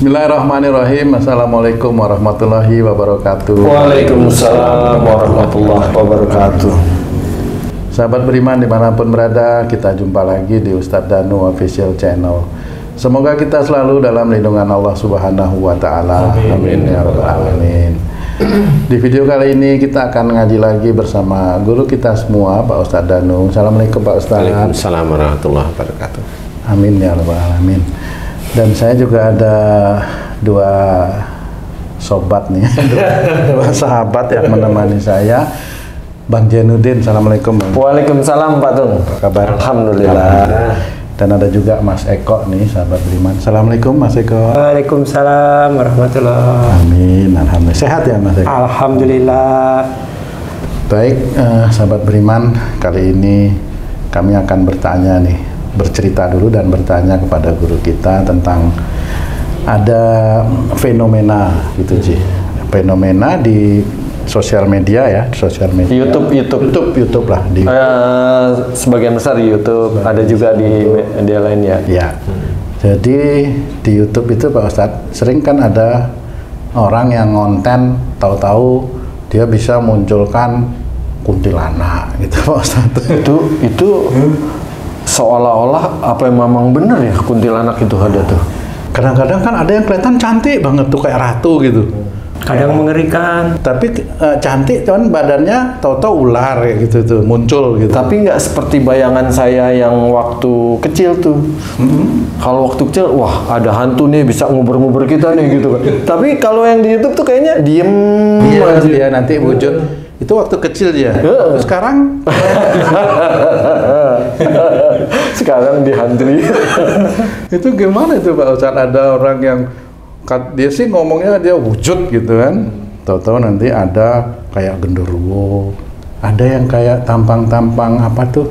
Bismillahirrahmanirrahim. Assalamualaikum warahmatullahi wabarakatuh. Waalaikumsalam warahmatullahi wabarakatuh. Sahabat beriman dimanapun berada, kita jumpa lagi di Ustadz Danu Official Channel. Semoga kita selalu dalam lindungan Allah Subhanahu wa Ta'ala. Amin ya rabbal alamin. Di video kali ini kita akan ngaji lagi bersama guru kita semua, Pak Ustadz Danu. Assalamualaikum Pak Ustadz. Waalaikumsalam warahmatullahi wabarakatuh. Amin ya rabbal alamin. Dan saya juga ada dua sobat nih, dua sahabat yang menemani saya. Bang Jainuddin, assalamualaikum Bang. Waalaikumsalam Pak Tung. Apa kabar? Alhamdulillah. Dan ada juga Mas Eko nih, sahabat beriman. Assalamualaikum Mas Eko. Waalaikumsalam warahmatullahi. Amin, alhamdulillah. Sehat ya Mas Eko? Alhamdulillah. Baik, sahabat beriman, kali ini kami akan bercerita dulu dan bertanya kepada guru kita tentang ada fenomena gitu sih, fenomena di sosial media ya, YouTube lah di sebagian besar di YouTube, ada juga di media lain ya. Ya. Jadi di YouTube itu Pak Ustadz sering kan ada orang yang ngonten tahu-tahu dia bisa munculkan kuntilanak gitu Pak Ustadz. Itu seolah-olah apa yang memang benar ya kuntilanak itu ada tuh. Kadang-kadang kan ada yang kelihatan cantik banget tuh kayak ratu gitu. Kadang mengerikan. Tapi cantik cuman badannya tahu-tahu ular kayak gitu tuh muncul gitu. Tapi nggak seperti bayangan saya yang waktu kecil tuh. Kalau waktu kecil, wah ada hantu nih bisa ngubur-ngubur kita nih gitu kan. Tapi kalau yang di YouTube tuh kayaknya diem aja. Dia nanti wujud. Itu waktu kecil dia. Sekarang sekarang dihantui. Itu gimana itu Pak Ustadz? Ada orang yang dia sih ngomongnya dia wujud gitu kan. Tahu-tahu nanti ada kayak genderuwo, ada yang kayak tampang-tampang apa tuh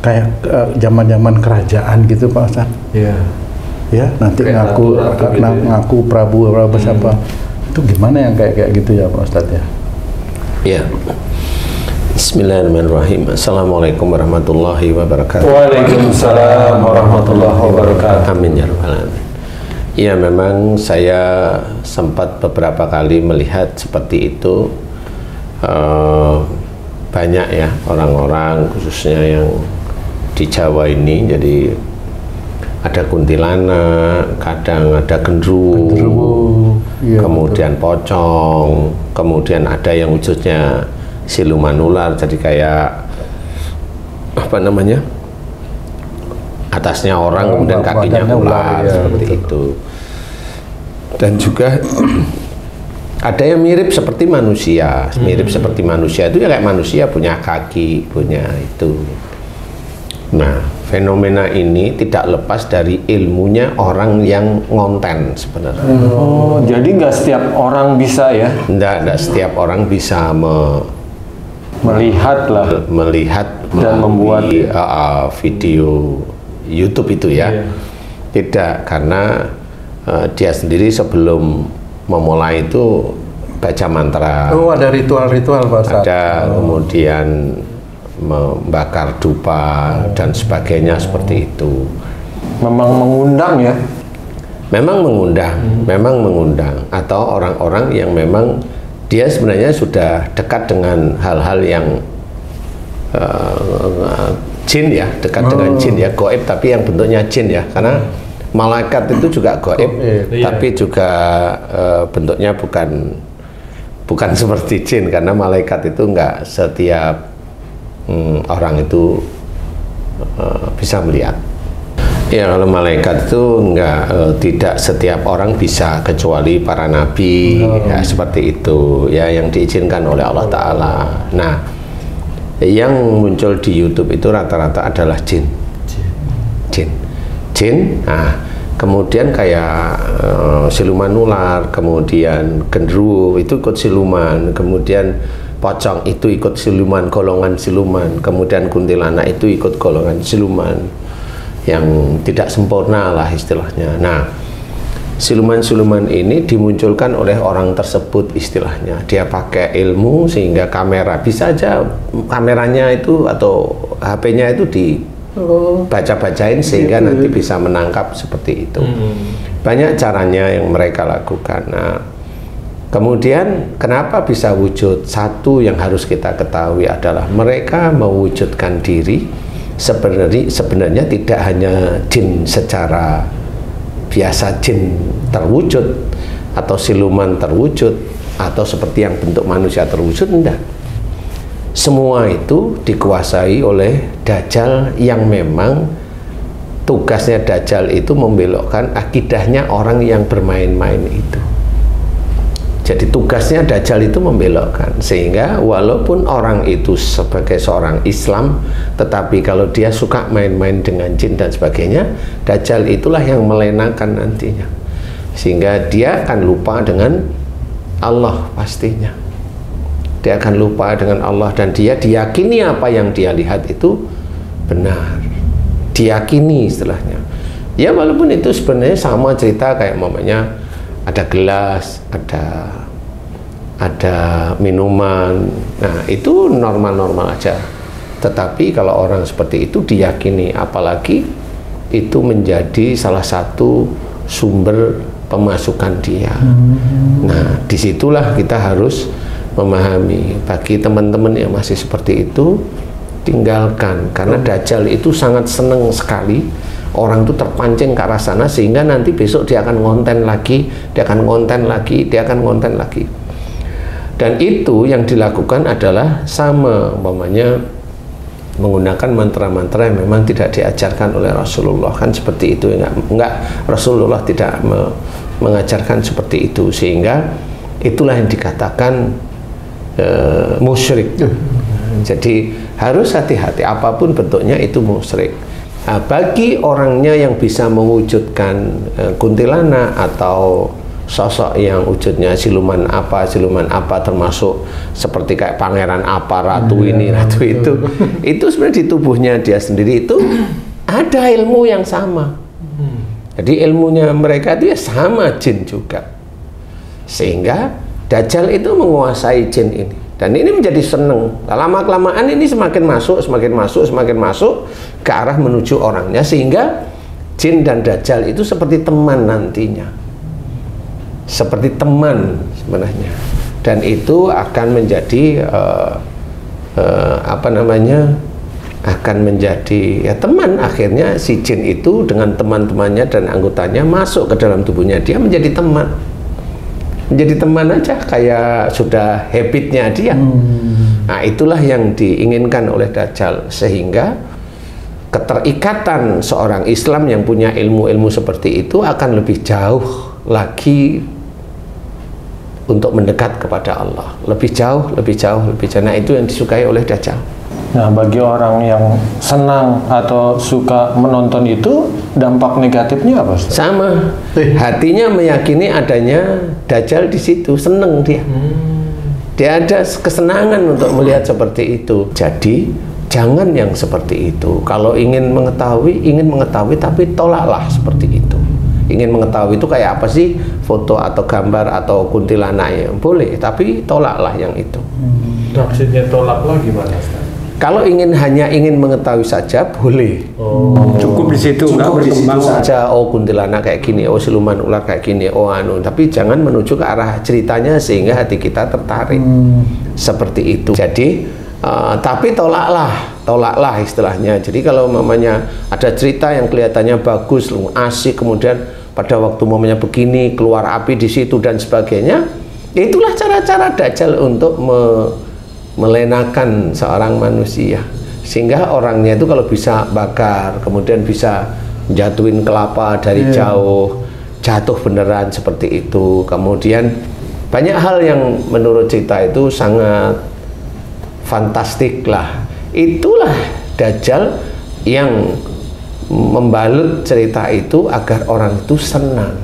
kayak zaman-zaman kerajaan gitu Pak Ustadz. Iya. Ya, nanti ngaku Prabu siapa. Itu gimana yang kayak gitu ya Pak Ustadz ya? Ya. Bismillahirrahmanirrahim. Assalamualaikum warahmatullahi wabarakatuh. Waalaikumsalam warahmatullahi wabarakatuh. Amin ya rabbal alamin. Ya, memang saya sempat beberapa kali melihat seperti itu. Banyak ya orang-orang khususnya yang di Jawa ini, jadi ada kuntilanak, kadang ada genderuwo, iya, kemudian betul. Pocong, kemudian ada yang wujudnya siluman ular, jadi kayak apa namanya, atasnya orang kemudian kakinya ular, ya, seperti betul. Itu. Dan juga ada yang mirip seperti manusia, seperti manusia itu ya kayak manusia punya kaki, punya itu. Nah, fenomena ini tidak lepas dari ilmunya orang yang ngonten sebenarnya. Oh, jadi nggak setiap orang bisa ya? Nggak setiap orang bisa melihat dan membuat video YouTube itu ya. Yeah. Tidak, karena dia sendiri sebelum memulai itu baca mantra. Oh, ada ritual-ritual Pak Ustadz. Ada, kemudian membakar dupa dan sebagainya seperti itu. Memang mengundang ya? Memang mengundang atau orang-orang yang memang dia sebenarnya sudah dekat dengan hal-hal yang jin ya, dekat dengan jin ya, gaib tapi yang bentuknya jin ya, karena malaikat itu juga gaib, tapi juga bentuknya bukan seperti jin, karena malaikat itu enggak setiap orang itu bisa melihat. Ya, kalau malaikat itu tidak setiap orang bisa, kecuali para nabi, ya seperti itu ya, yang diizinkan oleh Allah Ta'ala. Nah, yang muncul di YouTube itu rata-rata adalah jin. Nah, kemudian kayak siluman ular, kemudian genderuwo itu ikut siluman, kemudian pocong itu ikut siluman, golongan siluman, kemudian kuntilanak itu ikut golongan siluman yang tidak sempurna lah istilahnya. Nah, siluman-siluman ini dimunculkan oleh orang tersebut istilahnya. Dia pakai ilmu sehingga kamera, bisa aja kameranya itu atau HP-nya itu baca-bacain sehingga nanti bisa menangkap seperti itu. Banyak caranya yang mereka lakukan. Nah, kemudian kenapa bisa wujud? Satu yang harus kita ketahui adalah mereka mewujudkan diri sebenarnya tidak hanya jin secara biasa, jin terwujud atau siluman terwujud atau seperti yang bentuk manusia terwujud, enggak. Semua itu dikuasai oleh Dajjal yang memang tugasnya Dajjal itu membelokkan akidahnya orang yang bermain-main itu. Jadi tugasnya Dajjal itu membelokkan, sehingga walaupun orang itu sebagai seorang Islam, tetapi kalau dia suka main-main dengan jin dan sebagainya, Dajjal itulah yang melenakan nantinya, sehingga dia akan lupa dengan Allah pastinya. Dia akan lupa dengan Allah dan dia diyakini apa yang dia lihat itu benar. Diyakini istilahnya. Ya walaupun itu sebenarnya sama cerita kayak mamanya ada gelas, ada minuman. Nah, itu normal-normal aja. Tetapi kalau orang seperti itu diyakini, apalagi itu menjadi salah satu sumber pemasukan dia. Nah, disitulah kita harus memahami. Bagi teman-teman yang masih seperti itu, tinggalkan, karena Dajjal itu sangat senang sekali orang itu terpancing ke arah sana, sehingga nanti besok dia akan ngonten lagi, dia akan ngonten lagi, dia akan ngonten lagi. Dan itu yang dilakukan adalah sama, umpamanya menggunakan mantra-mantra yang memang tidak diajarkan oleh Rasulullah, kan seperti itu. Enggak, Rasulullah tidak mengajarkan seperti itu, sehingga itulah yang dikatakan musyrik. Jadi harus hati-hati, apapun bentuknya itu musyrik. Nah, bagi orangnya yang bisa mewujudkan kuntilanak atau sosok yang wujudnya siluman apa termasuk seperti kayak pangeran apa, ratu ini, ratu itu sebenarnya di tubuhnya dia sendiri itu ada ilmu yang sama. Jadi ilmunya mereka itu ya sama jin juga, sehingga Dajjal itu menguasai jin ini, dan ini menjadi seneng. Lama-kelamaan ini semakin masuk ke arah menuju orangnya, sehingga jin dan Dajjal itu seperti teman nantinya, seperti teman sebenarnya. Dan itu akan menjadi akan menjadi ya teman. Akhirnya si jin itu dengan teman-temannya dan anggotanya masuk ke dalam tubuhnya, dia menjadi teman. Menjadi teman aja, kayak sudah habitnya dia. Nah, itulah yang diinginkan oleh Dajjal, sehingga keterikatan seorang Islam yang punya ilmu-ilmu seperti itu akan lebih jauh lagi untuk mendekat kepada Allah. Lebih jauh. Nah, itu yang disukai oleh Dajjal. Nah, bagi orang yang senang atau suka menonton itu, dampak negatifnya apa, Ustaz? Sama, hatinya meyakini adanya Dajjal di situ, seneng dia. Dia ada kesenangan untuk melihat seperti itu. Jadi, jangan yang seperti itu. Kalau ingin mengetahui tapi tolaklah seperti itu. Ingin mengetahui itu kayak apa sih? Foto atau gambar atau kuntilanaknya boleh, tapi tolaklah yang itu. Maksudnya tolaklah gimana, Ustaz? Kalau hanya ingin mengetahui saja boleh. Cukup di situ, Cukup di situ saja. Oh, kuntilanak kayak gini, oh siluman ular kayak gini, oh anu. Tapi jangan menuju ke arah ceritanya sehingga hati kita tertarik. Seperti itu. Jadi tapi tolaklah istilahnya. Jadi kalau mamanya ada cerita yang kelihatannya bagus, asik, kemudian pada waktu mamanya begini keluar api di situ dan sebagainya, itulah cara-cara Dajjal untuk melenakan seorang manusia, sehingga orangnya itu kalau bisa bakar, kemudian bisa jatuhin kelapa dari jauh, jatuh beneran seperti itu. Kemudian banyak hal yang menurut cerita itu sangat fantastik lah. Itulah Dajjal yang membalut cerita itu agar orang itu senang,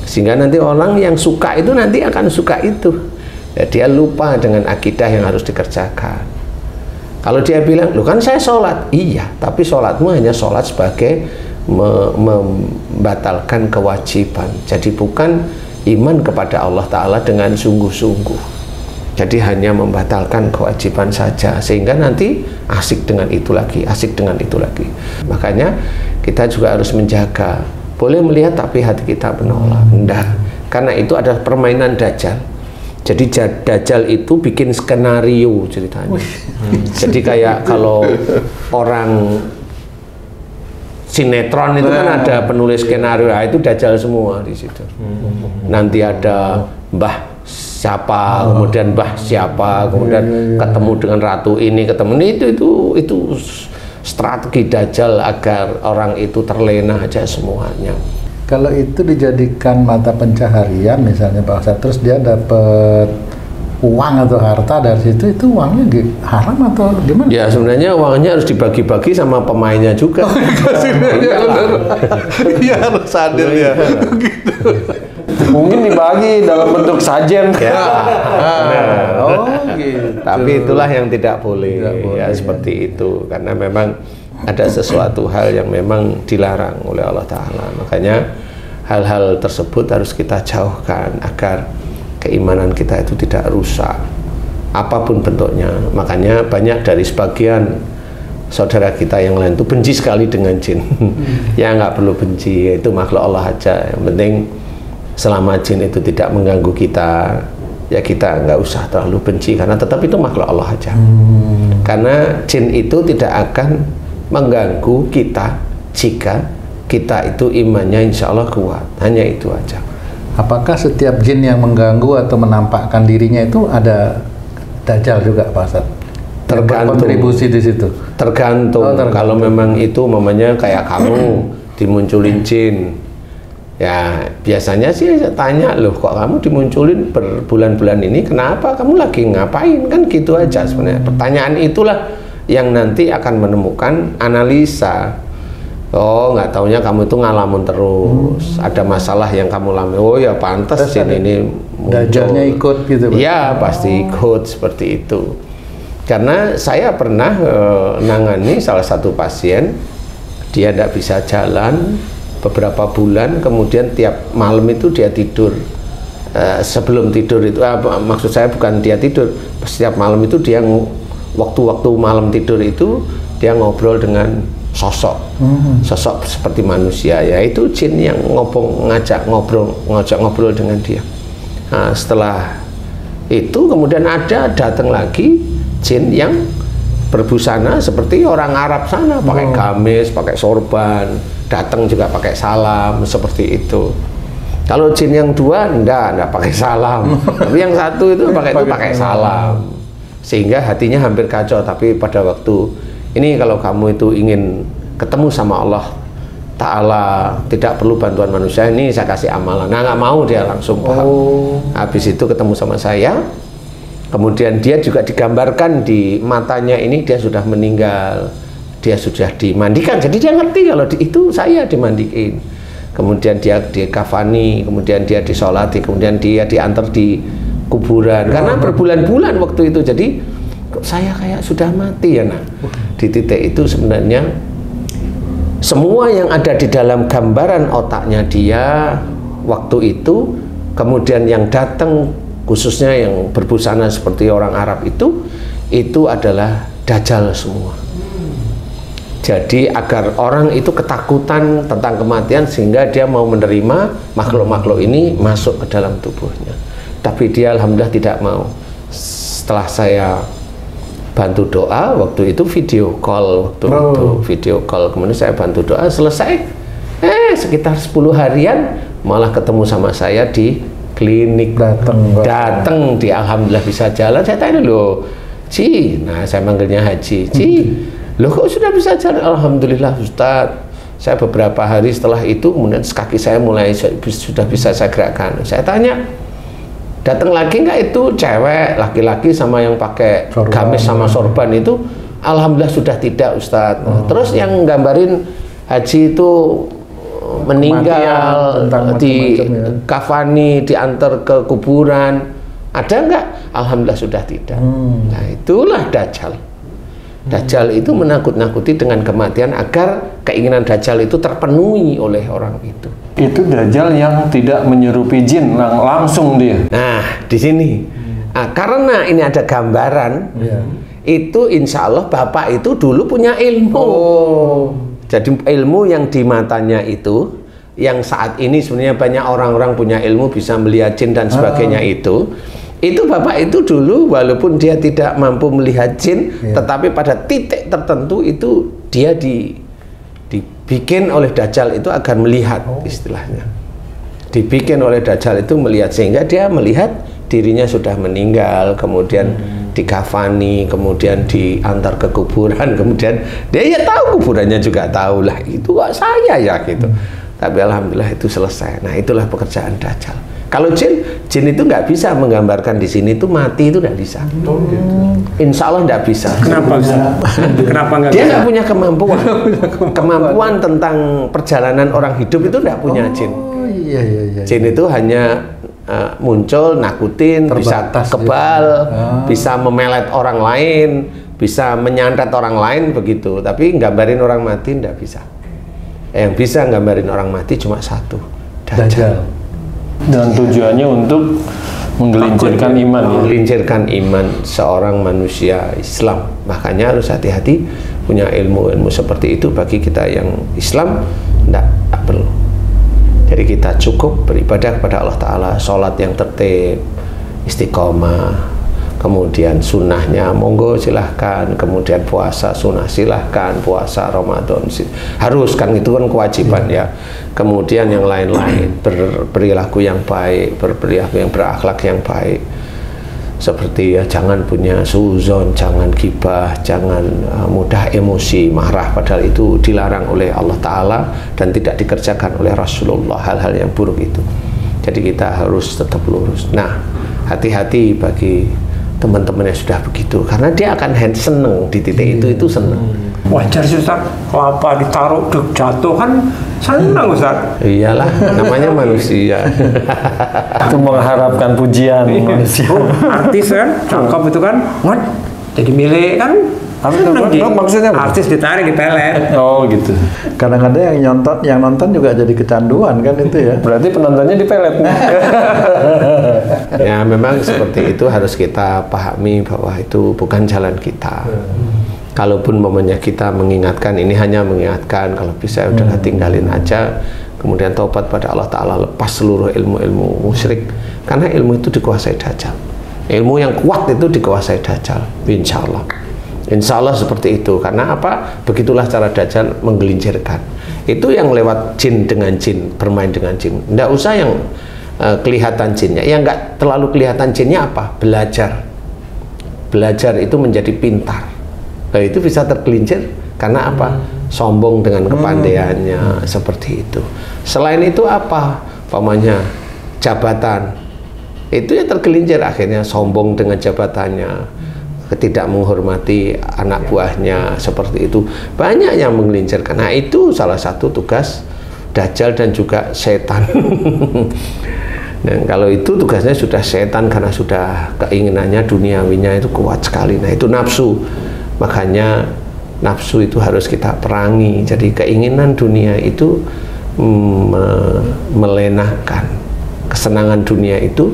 sehingga nanti orang yang suka itu nanti akan suka itu. Ya, dia lupa dengan akidah yang harus dikerjakan. Kalau dia bilang, loh kan saya sholat, iya, tapi sholatmu hanya sholat sebagai membatalkan kewajiban. Jadi bukan iman kepada Allah Ta'ala dengan sungguh-sungguh. Jadi hanya membatalkan kewajiban saja, sehingga nanti asik dengan itu lagi, asik dengan itu lagi. Makanya kita juga harus menjaga. Boleh melihat tapi hati kita menolak. Enggak, karena itu adalah permainan Dajjal. Jadi Dajjal itu bikin skenario ceritanya. Jadi kayak kalau orang sinetron itu kan ada penulis skenario, itu Dajjal semua di situ. Nanti ada Mbah siapa, kemudian Mbah siapa, kemudian ketemu dengan ratu ini, ketemu ini, itu strategi Dajjal agar orang itu terlena aja semuanya. Kalau itu dijadikan mata pencaharian misalnya Pak Ustadz, terus dia dapat uang atau harta dari situ, itu uangnya haram atau gimana? Ya sebenarnya uangnya harus dibagi-bagi sama pemainnya juga. Iya harus hadir ya. Gitu. Mungkin dibagi dalam bentuk sajen. Ya. Oh gitu. Tapi itulah yang tidak boleh, ya seperti itu, karena memang ada sesuatu hal yang memang dilarang oleh Allah Ta'ala. Makanya hal-hal tersebut harus kita jauhkan agar keimanan kita itu tidak rusak apapun bentuknya. Makanya banyak dari sebagian saudara kita yang lain itu benci sekali dengan jin. Ya nggak perlu benci, itu makhluk Allah aja. Yang penting selama jin itu tidak mengganggu kita, ya kita nggak usah terlalu benci, karena tetap itu makhluk Allah aja. Karena jin itu tidak akan mengganggu kita jika kita itu imannya insya Allah kuat. Hanya itu aja. Apakah setiap jin yang mengganggu atau menampakkan dirinya itu ada Dajjal juga Pak Ustadz? Tergantung. Kontribusi di situ. Tergantung. Kalau memang itu mamanya kayak kamu dimunculin jin, ya biasanya sih saya tanya, loh kok kamu dimunculin berbulan-bulan ini, kenapa, kamu lagi ngapain, kan gitu aja sebenarnya. Pertanyaan itulah yang nanti akan menemukan analisa. Oh, nggak taunya kamu itu ngalamun terus, ada masalah yang kamu alami. Oh ya pantas jin ini muncul. Dajjalnya ikut gitu Pak? Ya pasti ikut seperti itu. Karena saya pernah nangani salah satu pasien, dia tidak bisa jalan beberapa bulan, kemudian tiap malam itu dia tidur. Sebelum tidur itu, maksud saya bukan dia tidur, setiap malam itu dia waktu-waktu malam tidur itu dia ngobrol dengan sosok seperti manusia, yaitu jin yang ngajak ngobrol dengan dia. Nah, setelah itu kemudian datang lagi jin yang berbusana seperti orang Arab sana, pakai gamis, pakai sorban, datang juga pakai salam seperti itu. Kalau jin yang dua enggak pakai salam, tapi yang satu itu pakai salam, sehingga hatinya hampir kacau. Tapi pada waktu ini, kalau kamu itu ingin ketemu sama Allah Ta'ala, tidak perlu bantuan manusia, ini saya kasih amalan. Nah, nggak mau, dia langsung paham. Habis itu ketemu sama saya, kemudian dia juga digambarkan di matanya ini, dia sudah meninggal, dia sudah dimandikan, jadi dia ngerti kalau itu saya dimandiin. Kemudian dia dikafani, kemudian dia disolati, kemudian dia diantar di kuburan, karena berbulan-bulan waktu itu. Jadi saya kayak sudah mati ya. Nah, di titik itu sebenarnya semua yang ada di dalam gambaran otaknya dia waktu itu, kemudian yang datang khususnya yang berbusana seperti orang Arab itu adalah Dajjal semua. Jadi agar orang itu ketakutan tentang kematian sehingga dia mau menerima makhluk-makhluk ini masuk ke dalam tubuhnya. Tapi dia alhamdulillah tidak mau. Setelah saya bantu doa, waktu itu video call, kemudian saya bantu doa, selesai sekitar 10 harian malah ketemu sama saya di klinik, datang di alhamdulillah bisa jalan. Saya tanya, loh Ci, nah saya manggilnya Haji, Ci, loh kok sudah bisa jalan? Alhamdulillah Ustadz, saya beberapa hari setelah itu kemudian kaki saya mulai sudah bisa saya gerakkan. Saya tanya, datang lagi nggak itu cewek, laki-laki sama yang pakai gamis sama sorban itu? Alhamdulillah sudah tidak Ustadz. Terus yang gambarin Haji itu meninggal di kafani, diantar ke kuburan, ada nggak? Alhamdulillah sudah tidak. Nah itulah Dajjal. Dajjal itu menakut-nakuti dengan kematian agar keinginan Dajjal itu terpenuhi oleh orang itu. Itu Dajjal yang tidak menyerupi jin, langsung dia. Nah, di sini Nah, karena ini ada gambaran, itu insya Allah Bapak itu dulu punya ilmu. Jadi ilmu yang di matanya itu, yang saat ini sebenarnya banyak orang-orang punya ilmu bisa melihat jin dan sebagainya itu Bapak itu dulu walaupun dia tidak mampu melihat jin, tetapi pada titik tertentu itu dia dibikin oleh Dajjal itu agar melihat, istilahnya. Dibikin oleh Dajjal itu melihat, sehingga dia melihat dirinya sudah meninggal, kemudian dikafani, kemudian diantar ke kuburan, kemudian dia ya tahu kuburannya juga tahu lah, itu kok saya ya gitu. Tapi alhamdulillah itu selesai. Nah, itulah pekerjaan Dajjal. Kalau jin itu nggak bisa menggambarkan di sini itu mati, itu nggak bisa. Insya Allah nggak bisa. Kenapa? Kenapa nggak? Dia nggak punya kemampuan. Kemampuan tentang perjalanan orang hidup itu nggak punya jin. Iya. Jin itu hanya muncul, nakutin, Terbatas, bisa kebal, bisa memelet orang lain, bisa menyantet orang lain begitu. Tapi gambarin orang mati nggak bisa. Yang bisa gambarin orang mati cuma satu, Dajjal. Dan tujuannya untuk menggelincirkan iman, ya? Menggelincirkan iman seorang manusia Islam. Makanya harus hati-hati punya ilmu-ilmu seperti itu. Bagi kita yang Islam tidak perlu. Jadi kita cukup beribadah kepada Allah Ta'ala, sholat yang tertib, istiqomah, kemudian sunnahnya monggo silahkan, kemudian puasa sunnah silahkan, puasa Ramadan harus, kan itu kan kewajiban ya. Kemudian yang lain-lain, berperilaku yang baik, berperilaku yang berakhlak yang baik, seperti ya jangan punya suuzon, jangan gibah, jangan mudah emosi, marah, padahal itu dilarang oleh Allah Ta'ala dan tidak dikerjakan oleh Rasulullah, hal-hal yang buruk itu. Jadi kita harus tetap lurus. Nah, hati-hati bagi teman-teman yang sudah begitu, karena dia akan seneng di titik itu seneng. Wajar sih Ustaz, kelapa ditaruh jatuh kan senang Ustaz. Iyalah, namanya manusia. Itu mengharapkan pujian manusia. Artis kan, cakep itu kan, jadi milik kan. Maksudnya apa? Artis ditarik, dipelet. Oh gitu. Kadang-kadang yang nonton juga jadi kecanduan kan itu ya. Berarti penontonnya dipelet. Ya memang seperti itu, harus kita pahami bahwa itu bukan jalan kita. Kalaupun momennya kita mengingatkan, ini hanya mengingatkan, kalau bisa udah tinggalin aja, kemudian taubat pada Allah Ta'ala, lepas seluruh ilmu-ilmu musyrik, karena ilmu itu dikuasai Dajjal. Ilmu yang kuat itu dikuasai Dajjal, insya Allah. Insya Allah seperti itu. Karena apa? Begitulah cara Dajjal menggelincirkan. Itu yang lewat jin dengan jin, bermain dengan jin. Nggak usah yang kelihatan jinnya. Yang nggak terlalu kelihatan jinnya apa? Belajar. Belajar itu menjadi pintar. Nah, itu bisa tergelincir karena apa? Sombong dengan kepandaiannya, seperti itu. Selain itu apa? Pamannya jabatan. Itu ya tergelincir akhirnya, sombong dengan jabatannya, tidak menghormati anak buahnya, seperti itu. Banyak yang menggelincirkan. Nah, itu salah satu tugas Dajjal dan juga setan. Dan kalau itu tugasnya sudah setan, karena sudah keinginannya duniawinya itu kuat sekali. Nah, itu nafsu. Makanya nafsu itu harus kita perangi. Jadi keinginan dunia itu melenakan. Kesenangan dunia itu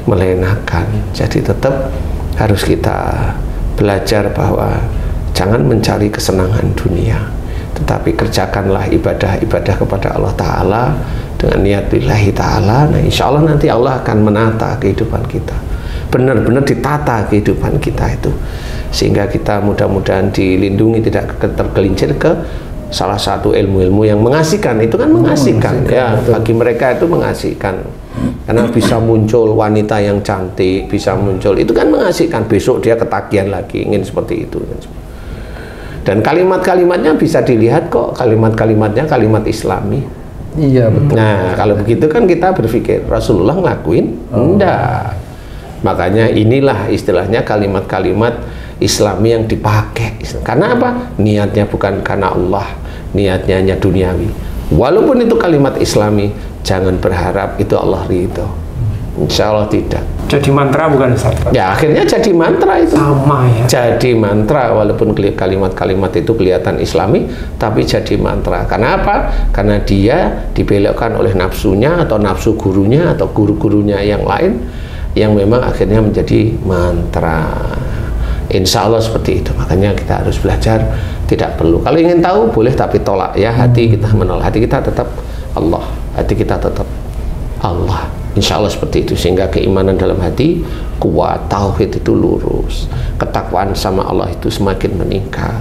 melenakan. Jadi tetap harus kita belajar bahwa jangan mencari kesenangan dunia, tetapi kerjakanlah ibadah-ibadah kepada Allah Ta'ala dengan niat lillahi ta'ala. Nah, insya Allah nanti Allah akan menata kehidupan kita, benar-benar ditata kehidupan kita itu, sehingga kita mudah-mudahan dilindungi, tidak tergelincir ke salah satu ilmu-ilmu yang mengasihkan. Itu kan mengasihkan ya, bagi mereka itu mengasihkan, karena bisa muncul wanita yang cantik, bisa muncul, itu kan mengasihkan. Besok dia ketagihan lagi, ingin seperti itu. Dan kalimat-kalimatnya bisa dilihat kok, kalimat-kalimatnya kalimat Islami. Iya betul. Nah, kalau begitu kan kita berpikir Rasulullah ngelakuin? Enggak. Makanya inilah istilahnya kalimat-kalimat Islami yang dipakai. Karena apa? Niatnya bukan karena Allah, niatnya hanya duniawi. Walaupun itu kalimat Islami, jangan berharap itu Allah ridho. Insya Allah tidak. Jadi mantra bukan Ustaz? Ya akhirnya jadi mantra itu. Sama ya. Jadi mantra, walaupun kalimat-kalimat itu kelihatan Islami, tapi jadi mantra. Karena apa? Karena dia dibelokkan oleh nafsunya atau nafsu gurunya atau guru-gurunya yang lain. yang memang akhirnya menjadi mantra. Insya Allah seperti itu. Makanya kita harus belajar, tidak perlu. Kalau ingin tahu boleh, tapi tolak ya. Hati kita menolak. Hati kita tetap Allah. Hati kita tetap Allah. Insya Allah seperti itu. Sehingga keimanan dalam hati kuat, tauhid itu lurus, ketakwaan sama Allah itu semakin meningkat.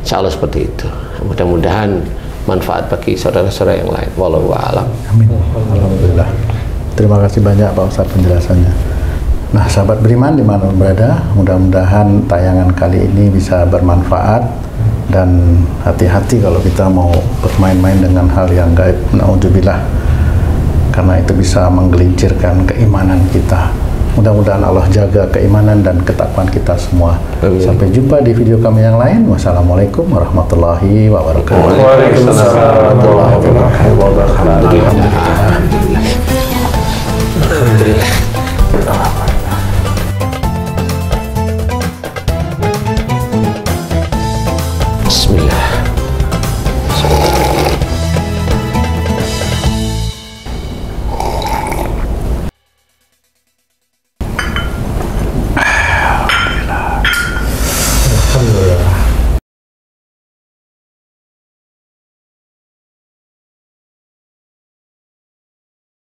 Insya Allah seperti itu. Mudah-mudahan manfaat bagi saudara-saudara yang lain. Wallahu a'lam. Amin. Alhamdulillah. Terima kasih banyak Pak Ustadz penjelasannya. Nah, sahabat beriman dimanapun berada, mudah-mudahan tayangan kali ini bisa bermanfaat, dan hati-hati kalau kita mau bermain-main dengan hal yang gaib, naudzubillah, karena itu bisa menggelincirkan keimanan kita. Mudah-mudahan Allah jaga keimanan dan ketakwaan kita semua. Amin. Sampai jumpa di video kami yang lain. Wassalamualaikum warahmatullahi wabarakatuh. Waalaikumsalam warahmatullahi wabarakatuh. Alhamdulillah.